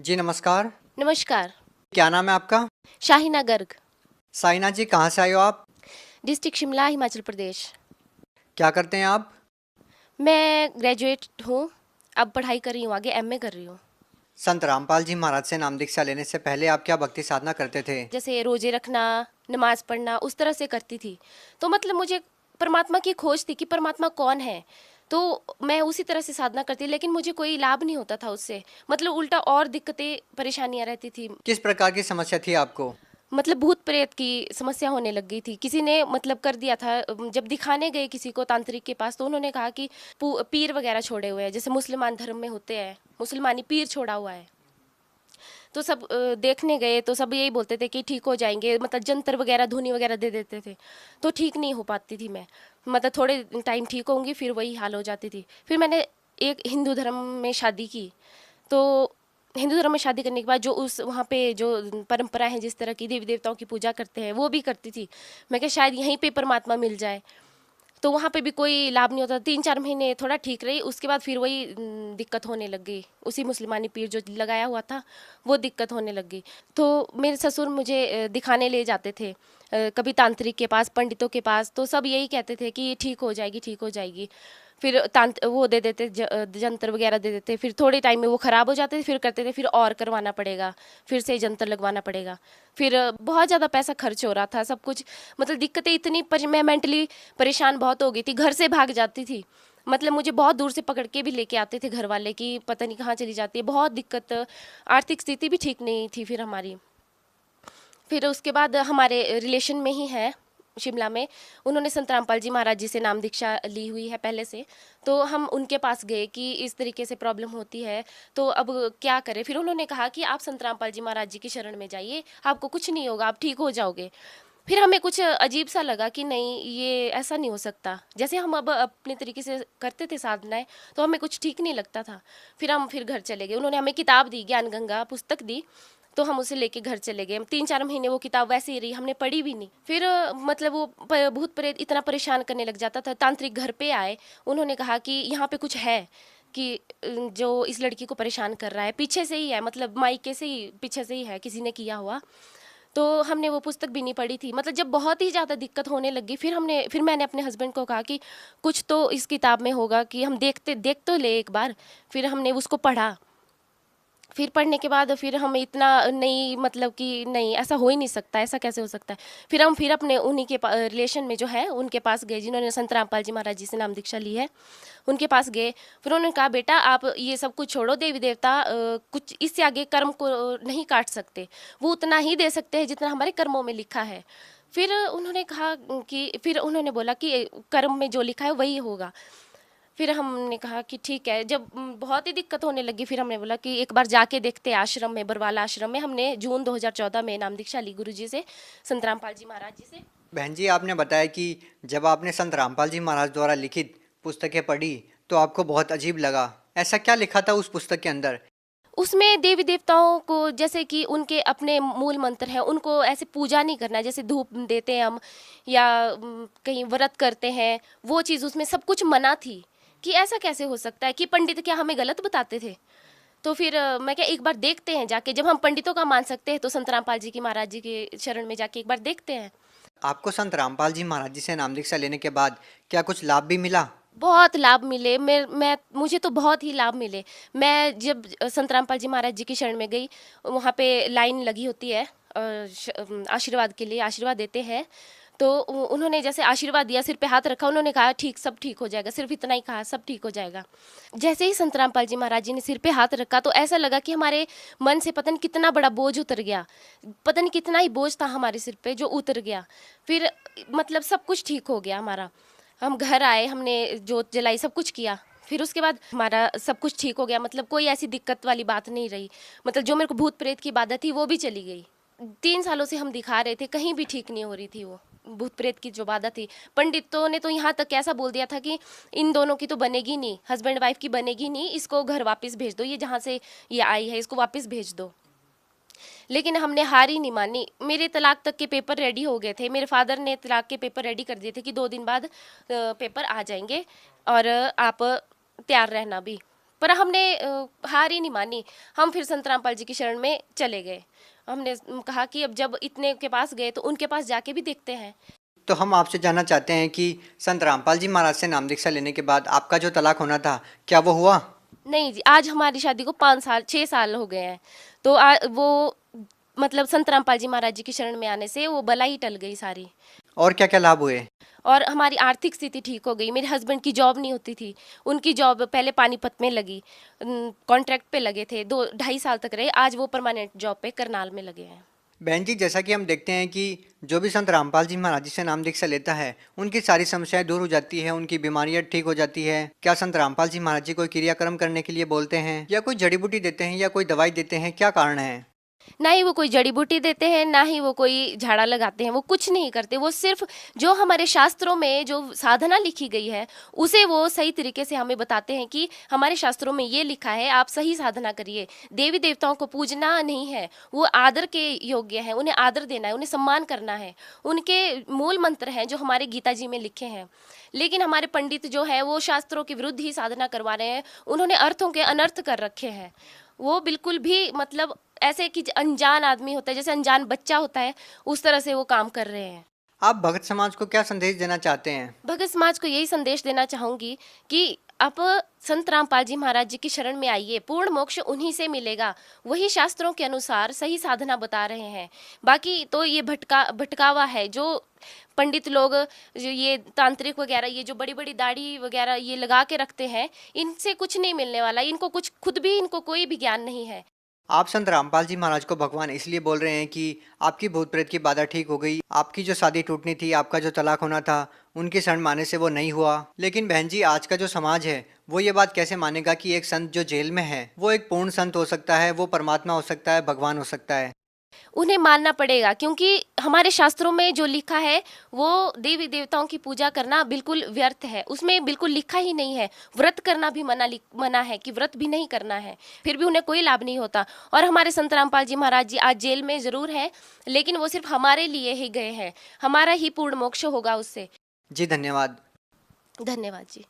जी नमस्कार। नमस्कार। क्या नाम है आपका? शाहीना गर्ग। साइना जी, कहाँ से आए हो आप? डिस्ट्रिक्ट शिमला, हिमाचल प्रदेश। क्या करते हैं आप? मैं ग्रेजुएट हूँ। अब पढ़ाई कर रही हूँ, आगे एमए कर रही हूँ। संत रामपाल जी महाराज से नाम दीक्षा लेने से पहले आप क्या भक्ति साधना करते थे? जैसे रोजे रखना, नमाज पढ़ना, उस तरह से करती थी। तो मतलब मुझे परमात्मा की खोज थी कि परमात्मा कौन है। तो मैं उसी तरह से साधना करती, लेकिन मुझे कोई लाभ नहीं होता था उससे। मतलब उल्टा और दिक्कतें परेशानियां रहती थी। किस प्रकार की समस्या थी आपको? मतलब भूत प्रेत की समस्या होने लग गई थी। किसी ने मतलब कर दिया था, जब दिखाने गए किसी को तांत्रिक के पास, तो उन्होंने कहा कि पीर वगैरह छोड़े हुए हैं, जैसे मुसलमान धर्म में होते हैं, मुसलमानी पीर छोड़ा हुआ है। तो सब देखने गए तो सब यही बोलते थे कि ठीक हो जाएंगे, मतलब जंतर वगैरह धुनी वगैरह दे देते थे। तो ठीक नहीं हो पाती थी मैं। मतलब थोड़े टाइम ठीक होंगी, फिर वही हाल हो जाती थी। फिर मैंने एक हिंदू धर्म में शादी की। तो हिंदू धर्म में शादी करने के बाद जो उस वहाँ पे जो परंपरा है, जिस तरह की देवी देवताओं की पूजा करते हैं, वो भी करती थी। मैं क्या शायद यहीं पे परमात्मा मिल जाए। तो वहाँ पे भी कोई लाभ नहीं होता। 3-4 महीने थोड़ा ठीक रही, उसके बाद फिर वही दिक्कत होने लग गई। उसी मुसलमानी पीर जो लगाया हुआ था, वो दिक्कत होने लग गई। तो मेरे ससुर मुझे दिखाने ले जाते थे, कभी तांत्रिक के पास, पंडितों के पास। तो सब यही कहते थे कि ठीक हो जाएगी, ठीक हो जाएगी। फिर वो दे देते, जंतर वगैरह दे देते। फिर थोड़े टाइम में वो ख़राब हो जाते थे, फिर करते थे फिर और करवाना पड़ेगा, फिर से जंतर लगवाना पड़ेगा। फिर बहुत ज़्यादा पैसा खर्च हो रहा था, सब कुछ। मतलब दिक्कतें इतनी मैं मेंटली परेशान बहुत हो गई थी, घर से भाग जाती थी। मतलब मुझे बहुत दूर से पकड़ के भी लेके आते थे घर वाले कि पता नहीं कहाँ चली जाती है, बहुत दिक्कत। आर्थिक स्थिति भी ठीक नहीं थी फिर हमारी। फिर उसके बाद हमारे रिलेशन में ही है शिमला में, उन्होंने संत रामपाल जी महाराज जी से नाम दीक्षा ली हुई है पहले से। तो हम उनके पास गए कि इस तरीके से प्रॉब्लम होती है, तो अब क्या करें। फिर उन्होंने कहा कि आप संत रामपाल जी महाराज जी की शरण में जाइए, आपको कुछ नहीं होगा, आप ठीक हो जाओगे। फिर हमें कुछ अजीब सा लगा कि नहीं, ये ऐसा नहीं हो सकता। जैसे हम अब अपने तरीके से करते थे साधनाएं, तो हमें कुछ ठीक नहीं लगता था। फिर घर चले गए। उन्होंने हमें किताब दी, ज्ञान गंगा पुस्तक दी। तो हम उसे लेके घर चले गए। 3-4 महीने वो किताब वैसे ही रही, हमने पढ़ी भी नहीं। फिर मतलब वो भूत प्रेत इतना परेशान करने लग जाता था। तांत्रिक घर पे आए, उन्होंने कहा कि यहाँ पे कुछ है, कि जो इस लड़की को परेशान कर रहा है पीछे से ही है, मतलब मायके से ही, पीछे से ही है, किसी ने किया हुआ। तो हमने वो पुस्तक भी नहीं पढ़ी थी। मतलब जब बहुत ही ज़्यादा दिक्कत होने लगी, फिर मैंने अपने हस्बैंड को कहा कि कुछ तो इस किताब में होगा, कि हम देख तो ले एक बार। फिर हमने उसको पढ़ा। फिर पढ़ने के बाद फिर हम इतना नहीं, मतलब कि नहीं, ऐसा हो ही नहीं सकता, ऐसा कैसे हो सकता है। फिर अपने उन्हीं के रिलेशन में जो है उनके पास गए, जिन्होंने संत रामपाल जी महाराज जी से नाम दीक्षा ली है, उनके पास गए। फिर उन्होंने कहा बेटा आप ये सब कुछ छोड़ो, देवी देवता कुछ इससे आगे कर्म को नहीं काट सकते, वो उतना ही दे सकते हैं जितना हमारे कर्मों में लिखा है। फिर उन्होंने कहा कि, फिर उन्होंने बोला कि कर्म में जो लिखा है वही होगा। फिर हमने कहा कि ठीक है। जब बहुत ही दिक्कत होने लगी, फिर हमने बोला कि एक बार जाके देखते हैं आश्रम में, बरवाला आश्रम में। हमने जून 2014 में नाम दीक्षा ली गुरु जी से, संत रामपाल जी महाराज जी से। बहन जी, आपने बताया कि जब आपने संत रामपाल जी महाराज द्वारा लिखित पुस्तकें पढ़ी तो आपको बहुत अजीब लगा। ऐसा क्या लिखा था उस पुस्तक के अंदर? उसमें देवी देवताओं को, जैसे कि उनके अपने मूल मंत्र हैं, उनको ऐसे पूजा नहीं करना है जैसे धूप देते हैं हम, या कहीं व्रत करते हैं, वो चीज़ उसमें सब कुछ मना थी। कि ऐसा कैसे हो सकता है, कि पंडित क्या हमें गलत बताते थे। तो फिर मैं क्या, एक बार देखते हैं जाके, जब हम पंडितों का मान सकते हैं तो संत रामपाल जी की महाराज जी के शरण में जाके एक बार देखते हैं। आपको संत रामपाल जी महाराज जी से नाम दीक्षा लेने के बाद क्या कुछ लाभ भी मिला? बहुत लाभ मिले। मैं मुझे तो बहुत ही लाभ मिले। मैं जब संत रामपाल जी महाराज जी की शरण में गई, वहाँ पे लाइन लगी होती है आशीर्वाद के लिए, आशीर्वाद देते हैं। तो उन्होंने जैसे आशीर्वाद दिया, सिर पे हाथ रखा, उन्होंने कहा ठीक, सब ठीक हो जाएगा, सिर्फ इतना ही कहा, सब ठीक हो जाएगा। जैसे ही संत रामपाल जी महाराज जी ने सिर पे हाथ रखा, तो ऐसा लगा कि हमारे मन से पता नहीं कितना बड़ा बोझ उतर गया। पता नहीं कितना ही बोझ था हमारे सिर पे जो उतर गया। फिर मतलब सब कुछ ठीक हो गया हमारा। हम घर आए, हमने जोत जलाई, सब कुछ किया। फिर उसके बाद हमारा सब कुछ ठीक हो गया। मतलब कोई ऐसी दिक्कत वाली बात नहीं रही। मतलब जो मेरे को भूत प्रेत की बाधा थी वो भी चली गई। 3 सालों से हम दिखा रहे थे, कहीं भी ठीक नहीं हो रही थी वो भूत प्रेत की जो बाधा थी। पंडितों ने तो यहाँ तक कैसा बोल दिया था कि इन दोनों की तो बनेगी नहीं, हस्बैंड वाइफ की बनेगी नहीं, इसको घर वापस भेज दो, ये जहाँ से ये आई है इसको वापस भेज दो। लेकिन हमने हार ही नहीं मानी। मेरे तलाक तक के पेपर रेडी हो गए थे। मेरे फादर ने तलाक के पेपर रेडी कर दिए थे कि 2 दिन बाद पेपर आ जाएंगे, और आप तैयार रहना भी। पर हमने हार ही नहीं मानी। हम फिर संत रामपाल जी की शरण में चले गए। हमने कहा कि अब जब इतने के पास गए तो उनके पास जाके भी देखते हैं। तो हम आपसे जानना चाहते हैं कि संत रामपाल जी महाराज से नाम दीक्षा लेने के बाद आपका जो तलाक होना था, क्या वो हुआ? नहीं जी, आज हमारी शादी को 5 साल 6 साल हो गए हैं। तो वो मतलब संत रामपाल जी महाराज जी की शरण में आने से वो बला ही टल गई सारी। और क्या क्या लाभ हुए? और हमारी आर्थिक स्थिति ठीक हो गई। मेरे हस्बैंड की जॉब नहीं होती थी, उनकी जॉब पहले पानीपत में लगी, कॉन्ट्रैक्ट पे लगे थे, 2 ढाई साल तक रहे। आज वो परमानेंट जॉब पे करनाल में लगे हैं। बहन जी, जैसा कि हम देखते हैं कि जो भी संत रामपाल जी महाराज जी से नाम दीक्षा लेता है, उनकी सारी समस्याएं दूर हो जाती है, उनकी बीमारियां ठीक हो जाती है। क्या संत रामपाल जी महाराज जी कोई क्रियाक्रम करने के लिए बोलते हैं, या कोई जड़ी बूटी देते हैं, या कोई दवाई देते हैं? क्या कारण है? ना ही वो कोई जड़ी बूटी देते हैं, ना ही वो कोई झाड़ा लगाते हैं, वो कुछ नहीं करते। वो सिर्फ जो हमारे शास्त्रों में जो साधना लिखी गई है उसे वो सही तरीके से हमें बताते हैं कि हमारे शास्त्रों में ये लिखा है, आप सही साधना करिए। देवी देवताओं को पूजना नहीं है, वो आदर के योग्य है, उन्हें आदर देना है, उन्हें सम्मान करना है। उनके मूल मंत्र हैं जो हमारे गीता जी में लिखे हैं। लेकिन हमारे पंडित जो है वो शास्त्रों के विरुद्ध ही साधना करवा रहे हैं। उन्होंने अर्थों के अनर्थ कर रखे हैं। वो बिल्कुल भी मतलब ऐसे कि अनजान आदमी होता है, जैसे अनजान बच्चा होता है, उस तरह से वो काम कर रहे हैं। आप भगत समाज को क्या संदेश देना चाहते हैं? भगत समाज को यही संदेश देना चाहूंगी कि आप संत रामपाल जी महाराज जी की शरण में आइए, पूर्ण मोक्ष उन्हीं से मिलेगा। वही शास्त्रों के अनुसार सही साधना बता रहे हैं। बाकी तो ये भटकावा है जो पंडित लोग, जो ये तांत्रिक वगैरह, ये जो बड़ी बड़ी दाढ़ी वगैरह ये लगा के रखते हैं, इनसे कुछ नहीं मिलने वाला। इनको कुछ खुद भी इनको कोई भी ज्ञान नहीं है। आप संत रामपाल जी महाराज को भगवान इसलिए बोल रहे हैं कि आपकी भूत प्रेत की बाधा ठीक हो गई, आपकी जो शादी टूटनी थी, आपका जो तलाक होना था, उनकी शरण माने से वो नहीं हुआ। लेकिन बहन जी, आज का जो समाज है वो ये बात कैसे मानेगा कि एक संत जो जेल में है वो एक पूर्ण संत हो सकता है, वो परमात्मा हो सकता है, भगवान हो सकता है? उन्हें मानना पड़ेगा, क्योंकि हमारे शास्त्रों में जो लिखा है वो देवी देवताओं की पूजा करना बिल्कुल व्यर्थ है। उसमें बिल्कुल लिखा ही नहीं है। व्रत करना भी मना है कि व्रत भी नहीं करना है, फिर भी उन्हें कोई लाभ नहीं होता। और हमारे संत रामपाल जी महाराज जी आज जेल में जरूर हैं, लेकिन वो सिर्फ हमारे लिए ही गए हैं। हमारा ही पूर्ण मोक्ष होगा उससे। जी धन्यवाद। धन्यवाद जी।